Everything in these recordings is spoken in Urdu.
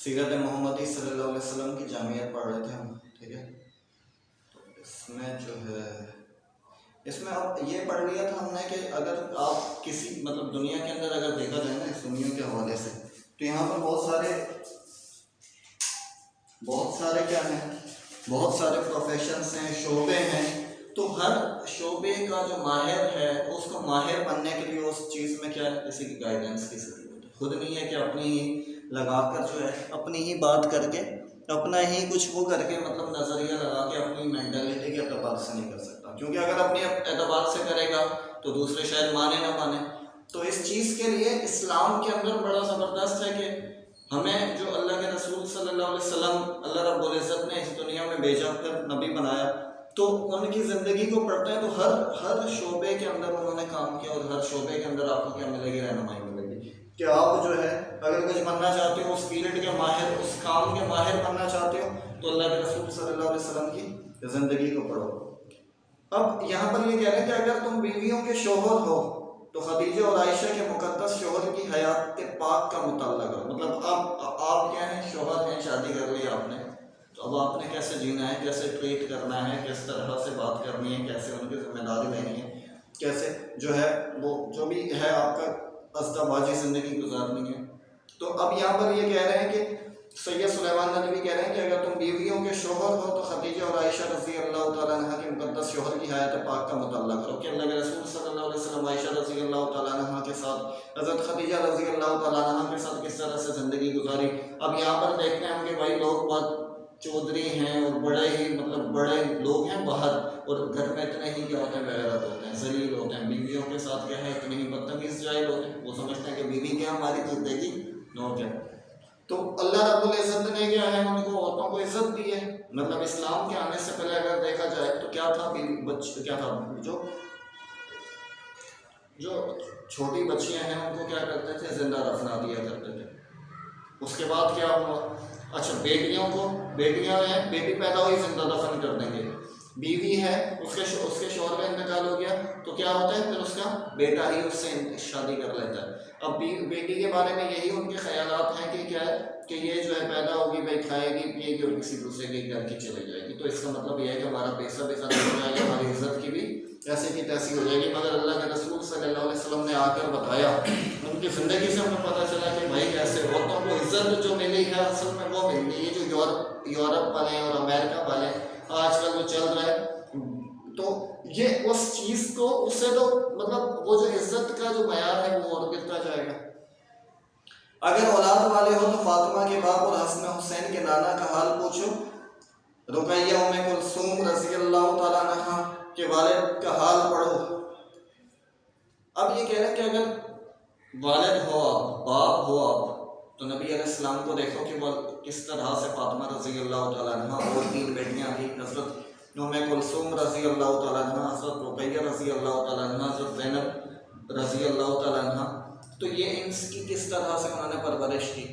سیرت محمدی صلی اللہ علیہ وسلم کی جامعیت پڑھ رہے تھے ہم، ٹھیک ہے. تو اس میں جو ہے اس میں اب یہ پڑھ لیا تھا ہم نے کہ اگر آپ کسی مطلب دنیا کے اندر اگر دیکھا جائے نا سنیوں کے حوالے سے، تو یہاں پر بہت سارے کیا ہیں، بہت سارے پروفیشنز ہیں، شعبے ہیں. تو ہر شعبے کا جو ماہر ہے اس کو ماہر بننے کے لیے اس چیز میں کیا کسی کی گائیڈنس کی ضرورت ہے. خود نہیں ہے کہ اپنی ہی لگا کر جو ہے اپنی ہی بات کر کے اپنا ہی کچھ وہ کر کے مطلب نظریہ لگا کے اپنی مینٹلٹی کے اعتبار سے نہیں کر سکتا، کیونکہ اگر اپنے اعتبار سے کرے گا تو دوسرے شاید مانے نہ مانے. تو اس چیز کے لیے اسلام کے اندر بڑا زبردست ہے کہ ہمیں جو اللہ کے رسول صلی اللہ علیہ وسلم اللہ رب العزت نے اس دنیا میں بھیجا کر نبی بنایا، تو ان کی زندگی کو پڑھتے ہیں تو ہر شعبے کے اندر انہوں نے کام کیا، اور ہر شعبے کے اندر آپ کو کیا ملے گی، رہنمائی ملے گی کہ آپ جو ہے اگر کچھ بننا چاہتے ہو اس فیلڈ کے ماہر، اس کام کے ماہر بننا چاہتے ہو تو اللہ کے رسول صلی اللہ علیہ وسلم کی زندگی کو پڑھو. اب یہاں پر یہ کہہ رہے ہیں کہ اگر تم بیویوں کے شوہر ہو تو خدیجہ اور عائشہ کے مقدس شوہر کی حیات پاک کا مطالعہ کرو. مطلب آپ کیا ہیں، شوہر ہیں، شادی کر لی آپ نے، تو اب آپ نے کیسے جینا ہے، کیسے ٹریٹ کرنا ہے، کس طرح سے بات کرنی ہے، کیسے ان کی ذمہ داری لینی ہے، کیسے جو ہے وہ جو بھی ہے آپ کا اسدہ باجی زندگی گزارنی ہے. تو اب یہاں پر یہ کہہ رہے ہیں کہ سید سلیمان ندوی کہہ رہے ہیں کہ اگر تم بیویوں کے شوہر ہو تو خدیجہ اور عائشہ رضی اللہ تعالیٰ عنہ کے مقدس شوہر کی حیات پاک کا مطالعہ کرو کہ اللہ کے رسول صلی اللہ علیہ وسلم عائشہ رضی اللہ تعالیٰ عنہ کے ساتھ، حضرت خدیجہ رضی اللہ تعالیٰ عنہ کے ساتھ کس طرح سے زندگی گزاری. اب یہاں پر دیکھتے ہیں ہم کہ بھائی لوگ بہت چودھری ہیں اور بڑے ہی مطلب بڑے لوگ ہیں باہر، اور گھر میں اتنے ہی کیا ہوتے ہیں، بغیرت ہوتے ہیں، ذلیل ہوتے ہیں، بیویوں کے ساتھ کیا ہے اتنے ہی بدتمیز جاہل ہوتے ہیں. وہ سمجھتے ہیں کہ بیوی کیا ہماری زندگی نو کیا. تو اللہ رب العزت نے کیا ہے ان کو عورتوں کو عزت دی ہے. مطلب اسلام کے آنے سے پہلے اگر دیکھا جائے تو کیا تھا، کیا تھا، جو چھوٹی بچیاں ہیں ان کو کیا کرتے تھے، زندہ دفنا دیا کرتے تھے. اس کے بعد کیا ہوا، اچھا بیٹیوں کو، بیٹیاں ہیں، بیٹی پیدا ہوئی زندہ دفن کر دیں گے. بیوی ہے، اس کے شوہر کا انتقال ہو گیا تو کیا ہوتا ہے، پھر اس کا بیٹا ہی اس سے شادی کر لیتا ہے. اب بیٹی کے بارے میں یہی ان کے خیالات ہیں کہ کیا ہے کہ یہ جو ہے پیدا ہوگی، بھائی کھائے گی پیے گی اور کسی دوسرے کے گھر کی چلے جائے گی. تو اس کا مطلب یہ ہے کہ ہمارا پیسہ بھی ختم ہو جائے گا، ہماری عزت کی بھی ایسی کی تیسی ہو جائے گی. مگر اللہ کے رسول صلی اللہ علیہ وسلم نے آ کر بتایا، ان کی زندگی سے ہمیں پتہ چلا کہ بھائی کیسے عورتوں کو عزت جو ملی ہے اصل میں وہ ملتی ہے جو یورپ والے اور امریکہ والے آج کل جو چل رہا ہے. تو یہ اس چیز کو، اس سے تو مطلب وہ جو عزت کا جو معیار ہے وہ اور گرتا جائے گا. اگر اولاد والے ہو تو فاطمہ کے باپ اور حسن حسین کے نانا کا حال پوچھو، رقیہ ام کلثوم رضی اللہ تعالیٰ عنہ کے والد کا حال پڑھو. اب یہ کہہ رہے ہیں کہ اگر والد ہو آپ، باپ ہو آپ، تو نبی علیہ السلام کو دیکھو کہ وہ کس طرح سے فاطمہ رضی اللہ تعالیٰ عنہ اور 3 بیٹیاں تھیں، حضرت ام کلثوم رضی اللہ تعالیٰ عنہ، حضرت رقیہ رضی اللہ تعالیٰ عنہ، حضرت زینب رضی اللہ تعالیٰ عنہ. تو یہ ان کی کس طرح سے انہوں نے پرورش کی،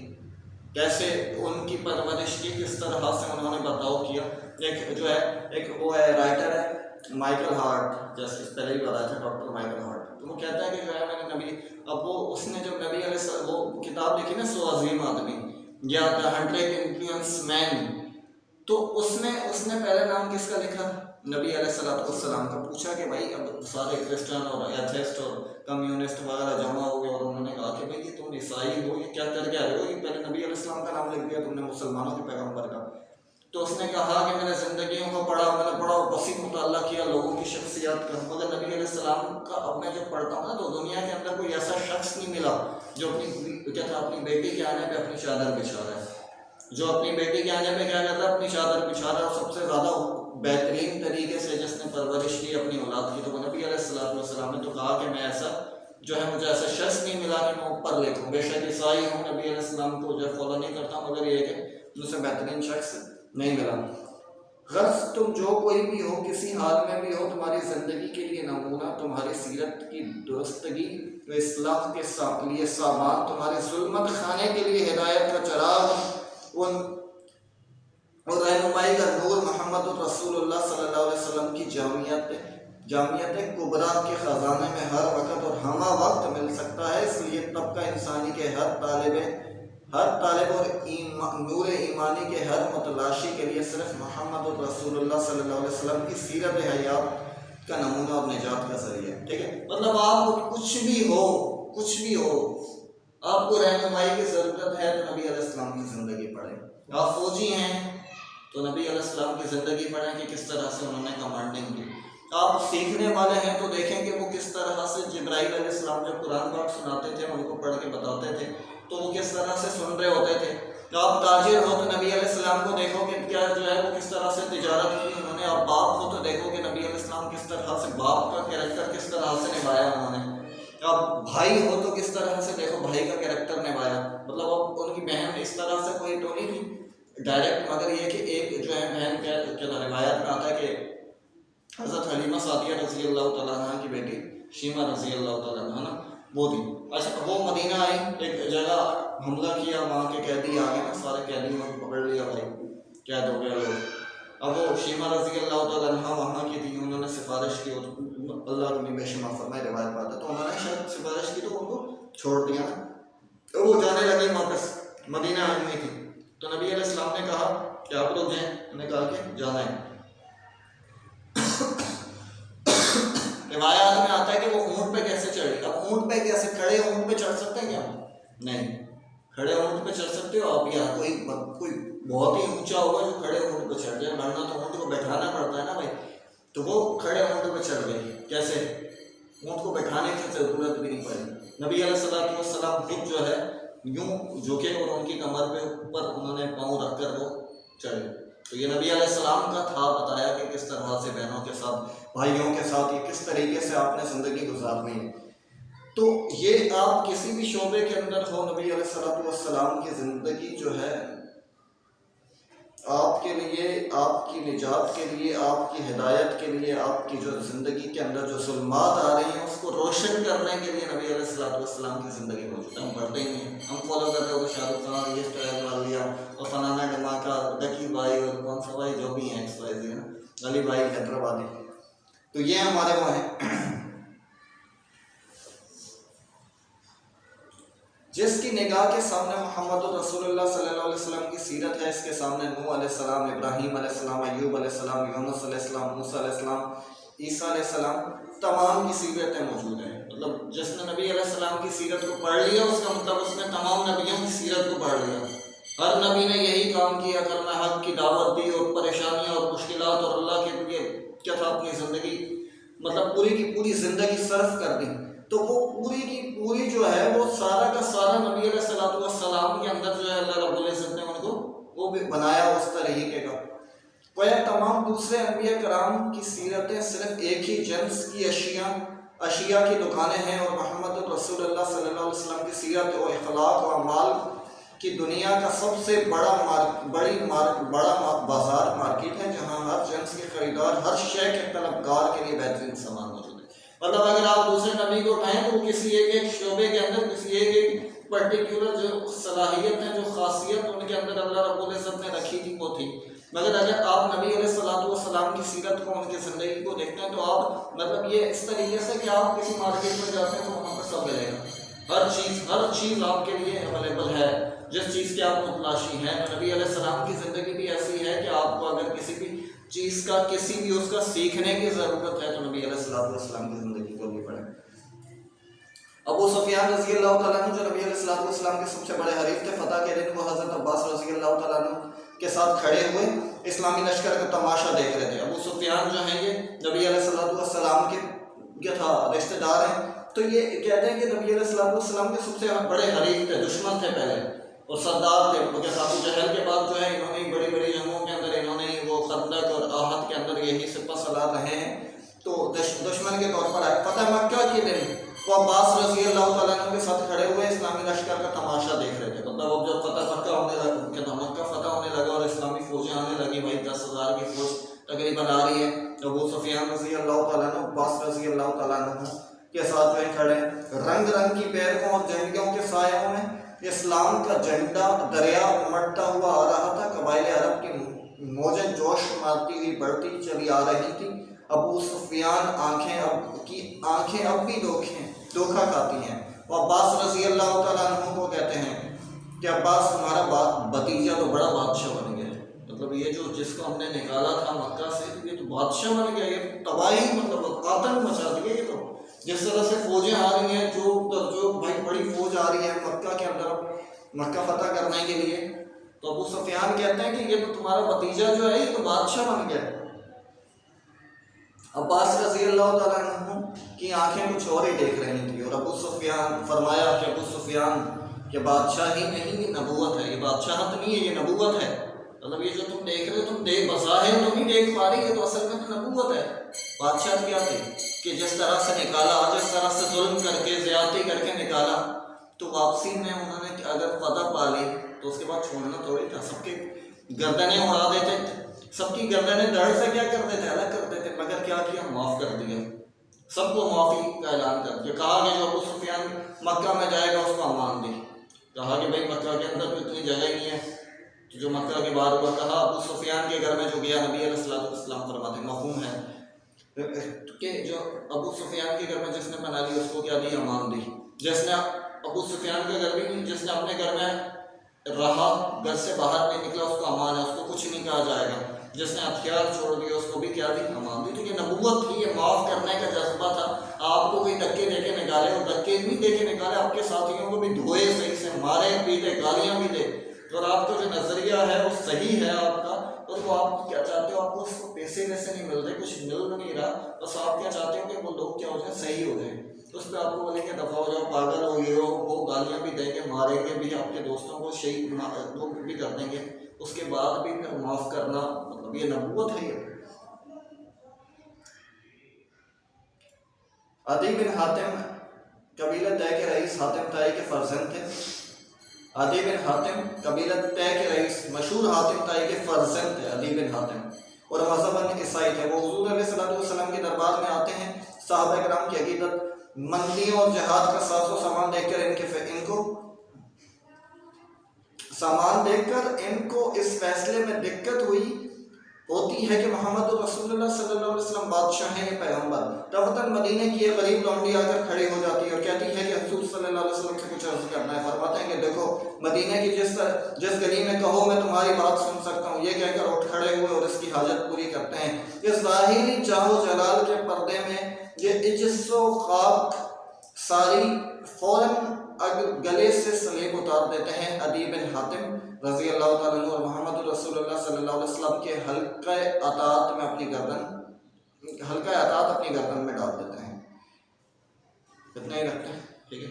کیسے ان کی پرورش کی، کس طرح سے انہوں نے برتاؤ کیا. ایک جو ہے ایک وہ ہے رائٹر ہے مائیکل ہارٹ، جیسے پہلے ہی بتایا تھا ڈاکٹر مائیکل ہارٹ. تو وہ کہتا ہے کہ جو ہے میں نے نبی، اب وہ اس نے جب نبی علیہ السلام وہ کتاب لکھی نا 100 عظیم آدمی یا دا 100 انفلوئنس مین، تو اس نے پہلے نام کس کا لکھا، نبی علیہ السلام کا. پوچھا کہ بھائی اب سارے کرسچن اور ایتھیسٹ اور کمیونسٹ وغیرہ جمع ہو گئے اور انہوں نے کہا کہ بھائی یہ تم عیسائی ہو، یہ کیا کر کے آئے ہو، یہ پہلے نبی علیہ السلام کا نام لکھ دیا تم نے مسلمانوں کے پیغمبر کا. تو اس نے کہا کہ میں نے زندگیوں کو پڑھا، میں نے بڑا وسیع مطالعہ کیا لوگوں کی شخصیات کا، مگر نبی علیہ السلام کا اب میں جب پڑھتا ہوں نا تو دنیا کے اندر کوئی ایسا شخص نہیں ملا جو اپنی بیٹی کے آنے پہ اپنی چادر بچھا رہا ہے، جو اپنی بیٹی کے آنے پہ کیا کرتا ہے، اپنی چادر بچھا رہا ہے. اور سب سے زیادہ بہترین طریقے سے جس نے پرورش کی اپنی اولاد کی تو وہ نبی علیہ السلام نے. تو کہا کہ میں ایسا جو ہے مجھے ایسا شخص نہیں ملا کہ میں اوپر لکھوں، بے شک عیسائی ہوں، نبی علیہ السلام کو جو ہے فالو نہیں کرتا، مگر یہ کہ مجھ سے بہترین شخص نہیں ملا. غرض تم جو کوئی بھی ہو، کسی حال میں بھی ہو، تمہاری زندگی کے لیے نمونہ، تمہاری سیرت کی درستگی و اصلاح کے لیے سامان، تمہارے ظلمت خانے کے لیے ہدایت کا چراغ اور رہنمائی کا نور محمد الرسول اللہ صلی اللہ علیہ وسلم کی جامعیت کبریٰ کے خزانے میں ہر وقت اور ہمہ وقت مل سکتا ہے. اس لیے طبقہ انسانی کے ہر طالب ہر طالب اور نور ایمانی کے ہر متلاشی کے لیے صرف محمد رسول اللہ صلی اللہ علیہ وسلم کی سیرت حیات کا نمونہ اور نجات کا ذریعہ ہے. ٹھیک ہے، مطلب آپ کو کچھ بھی ہو آپ کو رہنمائی کی ضرورت ہے تو نبی علیہ السلام کی زندگی پڑھیں. آپ فوجی ہیں تو نبی علیہ السلام کی زندگی پڑھیں کہ کس طرح سے انہوں نے کمانڈنگ کی. آپ سیکھنے والے ہیں تو دیکھیں کہ وہ کس طرح سے جبرائیل علیہ السلام جب قرآن پاک سناتے تھے ان کو پڑھ کے بتاتے تھے تو وہ کس طرح سے سن رہے ہوتے تھے. آپ تاجر ہو تو نبی علیہ السلام کو دیکھو کہ کیا جو ہے وہ کس طرح سے تجارت کی انہوں نے. آپ باپ ہو تو دیکھو کہ نبی علیہ السلام کس طرح سے باپ کا کیریکٹر کس طرح سے نبھایا انہوں نے. آپ بھائی ہو تو کس طرح سے دیکھو بھائی کا کیریکٹر نبھایا. مطلب اب ان کی بہن اس طرح سے کوئی تو نہیں تھی ڈائریکٹ، مگر یہ کہ ایک جو ہے بہن کیا روایت میں آتا ہے کہ حضرت حلیمہ سعدیہ رضی اللہ تعالیٰ عنہ کی بیٹی شیمہ رضی اللہ تعالیٰ عنہ نا وہ تھی. اچھا وہ مدینہ آئی، ایک جگہ حملہ کیا، وہاں کے قیدی آ گئے نا، سارے قیدیوں کو پکڑ لیا بھائی، قید ہو گئے لوگ. اب وہ شیمہ رضی اللہ تعالیٰ عنہ وہاں کی تھی، انہوں نے سفارش کی، اللہ رمی بے شمار فرمائے روایت پاتا ہے، تو انہوں نے شاید سفارش کی تو ان کو چھوڑ دیا نا. تو وہ جانے لگے واپس، مدینہ آئی ہوئی تھی. تو نبی علیہ السلام نے کہا کہ آپ لوگ جائیں، انہوں نے کہا کہ جانا ہے. روایات میں آتا ہے کہ وہ اونٹ پہ کیسے چڑھے. اب اونٹ پہ کیسے، کھڑے اونٹ پہ چڑھ سکتے ہیں کیا؟ نہیں. کھڑے اونٹ پہ چڑھ سکتے ہو آپ، یا کوئی بہت ہی اونچا ہوگا جو کھڑے اونٹ پہ چڑھ جائے، ورنہ تو اونٹ کو بیٹھانا پڑتا ہے نا بھائی. تو وہ کھڑے اونٹ پہ چڑھ گئے. کیسے؟ اونٹ کو بیٹھانے کی ضرورت بھی نہیں پڑی. نبی علیہ السلام خود جو ہے یوں جھکے اور ان کی کمر پہ اوپر انہوں نے پاؤں رکھ کر وہ چڑھے. تو یہ نبی علیہ السلام کا تھا بتایا کہ کس طرح سے بہنوں کے ساتھ، بھائیوں کے ساتھ یہ کس طریقے سے آپ نے زندگی گزارنی ہے. تو یہ آپ کسی بھی شعبے کے اندر ہو، نبی علیہ السلام کی زندگی جو ہے آپ کے لیے، آپ کی نجات کے لیے، آپ کی ہدایت کے لیے، آپ کی جو زندگی کے اندر جو ظلمات آ رہی ہیں اس کو روشن کرنے کے لیے نبی علیہ السلام کی زندگی موجود ہے. ہم پڑھتے ہی نہیں، ہم فالو کر رہے ہو شاہ رخ خان، یہ اسٹائل مار لیا، اور فلانا ڈماکا، ڈکی بھائی اور کون سا بھائی جو بھی ہیں ایکس وائی زی نا، علی بھائی حیدرآبادی. تو یہ ہمارے وہ ہیں. جس کی نگاہ کے سامنے محمد رسول اللہ صلی اللہ علیہ وسلم کی سیرت ہے، اس کے سامنے نوح علیہ السلام، ابراہیم علیہ السلام، ایوب علیہ السلام، یونس علیہ السلام، موسیٰ علیہ السلام، عیسیٰ علیہ السلام، تمام کی سیرتیں موجود ہیں. مطلب جس نے نبی علیہ السلام کی سیرت کو پڑھ لیا اس کا مطلب اس نے تمام نبیوں کی سیرت کو پڑھ لیا. ہر نبی نے یہی کام کیا، کرنا حق کی دعوت دی، اور پریشانیاں اور مشکلات اور اللہ کے لیے کیا تھا اپنی زندگی، مطلب پوری کی پوری زندگی صرف کر دی. تو وہ پوری کی پوری جو ہے وہ سارا کا سارا نبی علیہ السلام کے اندر جو ہے اللہ رب العزت نے ان کو وہ بھی بنایا اس طریقے کا. گویا تمام دوسرے انبیاء کرام کی سیرتیں صرف ایک ہی جنس کی اشیاء کی دکانیں ہیں، اور محمد رسول اللہ صلی اللہ علیہ وسلم کی سیرت و اخلاق و اعمال کی دنیا کا سب سے بڑا بازار مارکیٹ ہے، جہاں ہر جنس کے خریدار، ہر شے کے طلبگار کے لیے بہترین سامان موجود ہے. مطلب اگر آپ دوسرے نبی کو اٹھائیں تو وہ کسی ایک شعبے کے اندر، کسی ایک پرٹیکولر جو صلاحیت ہے، جو خاصیت ان کے اندر اللہ رب العزت نے رکھی تھی وہ تھی. مگر اگر آپ نبی علیہ السلام کی سیرت کو، ان کی زندگی کو دیکھتے ہیں تو آپ مطلب یہ اس طریقے سے کہ آپ کسی مارکیٹ میں جاتے ہیں تو وہاں پر سب ملے گا، ہر چیز آپ کے لیے اویلیبل ہے، جس چیز کے آپ متلاشی ہیں. نبی علیہ السلام کی زندگی بھی ایسی ہے کہ آپ کو اگر کسی بھی چیز کا، کسی بھی اس کا سیکھنے کی ضرورت ہے تو نبی علیہ السلام کی زندگی کو بھی پڑھیں. ابو سفیان رضی اللہ تعالیٰ عنہ جو نبی علیہ السلام کے سب سے بڑے حریف تھے، فتح کے دن وہ حضرت عباس رضی اللہ تعالیٰ عنہ کے ساتھ کھڑے ہوئے اسلامی لشکر کا تماشا دیکھ رہے تھے. ابو سفیان جو ہیں یہ نبی علیہ السلام کے کیا تھا رشتہ دار ہیں. تو یہ کہتے ہیں کہ نبی علیہ السلام کے سب سے بڑے حریف تھے، دشمن تھے پہلے، اور سردار تھے. ابو جہل کے بعد جو ہے انہوں نے بڑی بڑی جنگوں کے اندر انہوں نے وہ خندق اور احد کے اندر یہی سپہ سالار رہے ہیں، تو دشمن کے طور پر آئے. فتح مکہ کے دن وہ عباس رضی اللہ تعالیٰ عنہ کے ساتھ کھڑے ہوئے اسلامی لشکر کا تماشا دیکھ رہے تھے. مطلب اب جب فتح مکہ ہونے لگا، مکہ فتح ہونے لگا اور اسلامی فوجیں آنے لگی، بھائی 10,000 کی فوج تقریباً آ رہی ہے. ابو سفیان رضی اللہ تعالیٰ عنہ عباس رضی اللہ تعالیٰ عنہ کے ساتھ جو کھڑے ہیں، رنگ رنگ کی بیرکوں اور جھنڈیوں کے سایوں میں اسلام کا جھنڈا دریا امٹتا ہوا آ رہا تھا. قبائل عرب کی موجیں جوش مارتی ہوئی بڑھتی چلی آ رہی تھی. ابو سفیان آنکھیں اب بھی دھوکھا کھاتی ہیں. وہ عباس رضی اللہ تعالیٰ عنہ کو کہتے ہیں کہ عباس تمہارا بھتیجا تو بڑا بادشاہ بن گیا ہے، مطلب یہ جو جس کو ہم نے نکالا تھا مکہ سے یہ تو بادشاہ بن گیا، یہ تباہی مطلب آتنک مچا دیا یہ تو۔ جس طرح سے فوجیں آ رہی ہیں، جو بھائی بڑی فوج آ رہی ہے مکہ کے اندر، مکہ فتح کرنے کے لیے، تو ابو سفیان کہتے ہیں کہ یہ تو تمہارا بھتیجا جو ہے یہ تو بادشاہ بن گیا ہے۔ عباس رضی اللہ تعالیٰ عنہ کی آنکھیں کچھ اور ہی دیکھ رہی تھی، اور ابو سفیان فرمایا کہ ابو سفیان یہ بادشاہی نہیں، یہ نبوت ہے، یہ بادشاہت نہیں ہے، یہ نبوت ہے۔ مطلب یہ جو تم دیکھ رہے ہو، تم بظاہر تو نہیں دیکھ پا رہی، یہ تو اصل میں تو نبوت ہے۔ بادشاہت کیا تھی کہ جس طرح سے نکالا، جس طرح سے ظلم کر کے زیادتی کر کے نکالا، تو واپسی میں انہوں نے اگر فتح پا لی تو اس کے بعد چھوڑنا تھوڑی تھا، سب کی گردنیں اڑا دیتے، سب کی گردنیں دڑ سے کیا کرتے تھے، الگ کرتے تھے، مگر کیا کیا، معاف کر دیا، سب کو معافی کا اعلان کر دیا۔ کہا کہ جو ابو سفیان مکہ میں جائے گا اس کو امان دی، کہا کہ بھائی مکہ کے اندر تو اتنی جگہ نہیں ہے، تو جو مکہ کے باہر ہوا، کہا ابو سفیان کے گھر میں جو گیا، نبی علیہ السلام فرماتے مفہوم ہے کہ جو ابو سفیان کے گھر میں جس نے پناہ لی اس کو کیا دی، امان دی۔ جس نے ابو سفیان کے گھر بھی نہیں، جس نے اپنے گھر میں رہا، گھر سے باہر نہیں نکلا، اس کو امان ہے، اس کو کچھ نہیں کہا جائے گا۔ جس نے ہتھیار چھوڑ دیا اس کو بھی کیا دی، امان دی۔ تو یہ نبوت تھی، یہ معاف کرنے کا جذبہ تھا۔ آپ کو کوئی دھکے دے کے نکالے، اور دھکے نہیں دے کے نکالے، آپ کے ساتھیوں کو بھی دھوئے، صحیح سے مارے پیٹے، گالیاں بھی دے، اور آپ کا جو نظریہ ہے وہ صحیح ہے آپ کا، اور وہ آپ کیا چاہتے ہو، آپ کو اس کو پیسے ویسے نہیں مل رہے، کچھ مل نہیں رہا، بس آپ کیا چاہتے ہو کہ وہ لوگ کیا ہو جائیں، صحیح ہو جائیں، اس پہ آپ کو بولیں گے دفعہ ہو جاؤ، پاگل ہو، یہ ہو وہ، گالیاں بھی دیں گے، ماریں گے بھی، آپ کے دوستوں کو شہید بھی کر دیں گے، اس کے بعد بھی پھر معاف کرنا، مطلب یہ نبوت ہے۔ یہ عدی بن حاتم قبیلہ طے کے رئیس حاتم طائی کے فرزند تھے۔ عدی بن حاتم قبیلہ طے کے رئیس مشہور حاتم طائی کے فرزند تھے عدی بن حاتم، اور مذہباً عیسائی تھے۔ وہ حضور علیہ السلام کے دربار میں آتے ہیں، صحابہ کرام کی عقیدت مندیوں اور جہاد کا ساز و سامان دیکھ کر ان کو اس فیصلے میں دقت ہوتی ہے کہ محمد رسول اللہ صلی اللہ علیہ وسلم بادشاہ ہیں، یہ پیغمبر۔ رفتاً مدینے کی ایک غریب لونڈی آ کر کھڑی ہو جاتی ہے اور کہتی ہے کہ حضور صلی اللہ علیہ وسلم سے کچھ عرض کرنا ہے۔ فرماتے ہیں کہ دیکھو مدینے کی جس گلی میں کہو میں تمہاری بات سن سکتا ہوں، یہ کہہ کر اٹھ کھڑے ہوئے اور اس کی حاجت پوری کرتے ہیں۔ اس ظاہری جاہ و جلال کے پردے میں یہ عجز و خاک ساری فوراً گلے سے سلیب اتار دیتے ہیں۔ عدی بن حاتم رضی اللہ تعالیٰ عنہ اور محمد رسول اللہ صلی اللہ علیہ وسلم کے حلقہ اطاعت اپنی گردن میں ڈال دیتے ہیں۔ اتنا ہی رکھتے ہیں، ٹھیک ہے۔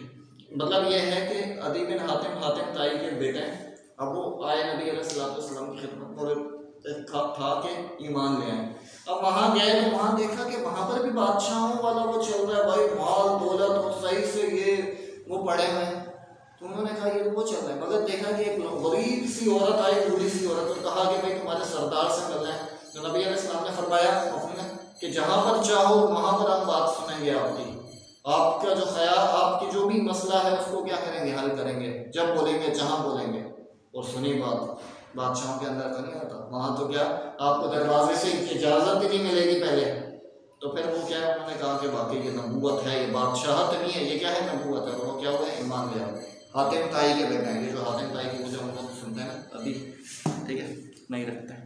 مطلب یہ ہے کہ عدی بن حاتم طائی کے بیٹے ہیں، اب وہ آئے نبی علیہ السلام کی خدمت اور تھا کہ ایمان لے آئے۔ اب وہاں گئے تو وہاں دیکھا کہ وہاں پر بھی بادشاہوں والا وہ چل رہا ہے، بھائی مال دولت اور صحیح سے یہ وہ پڑے ہوئے ہیں، تو انہوں نے کہا یہ تو وہ چل رہا ہے، مگر دیکھا کہ ایک غریب سی عورت آئی، بوڑھی سی عورت، اور کہا کہ بھائی تمہارے سردار سے ملنا ہے۔ تو نبی علیہ السلام نے فرمایا کہ جہاں پر چاہو وہاں پر ہم بات سنیں گے آپ کی، آپ کا جو خیال، آپ کی جو بھی مسئلہ ہے اس کو کیا کریں گے، حل کریں گے، جب بولیں گے جہاں بولیں گے۔ اور سنی بات، بادشاہوں کے اندر تو نہیں آتا، وہاں تو کیا آپ کو دروازے سے اجازت بھی نہیں ملے گی پہلے، تو پھر وہ کیا ہے، انہوں نے کہا کہ واقعی یہ نبوت ہے، یہ بادشاہت نہیں ہے، یہ کیا ہے، نبوت ہے۔ اور وہ کیا ہوا ہے، ایمان لے آئے۔ حاتم طائی کے بیٹے ہیں، یہ جو حاتم طائی کی وجہ ان کو سنتے ہیں ابھی، ٹھیک ہے، نہیں رکھتے ہیں۔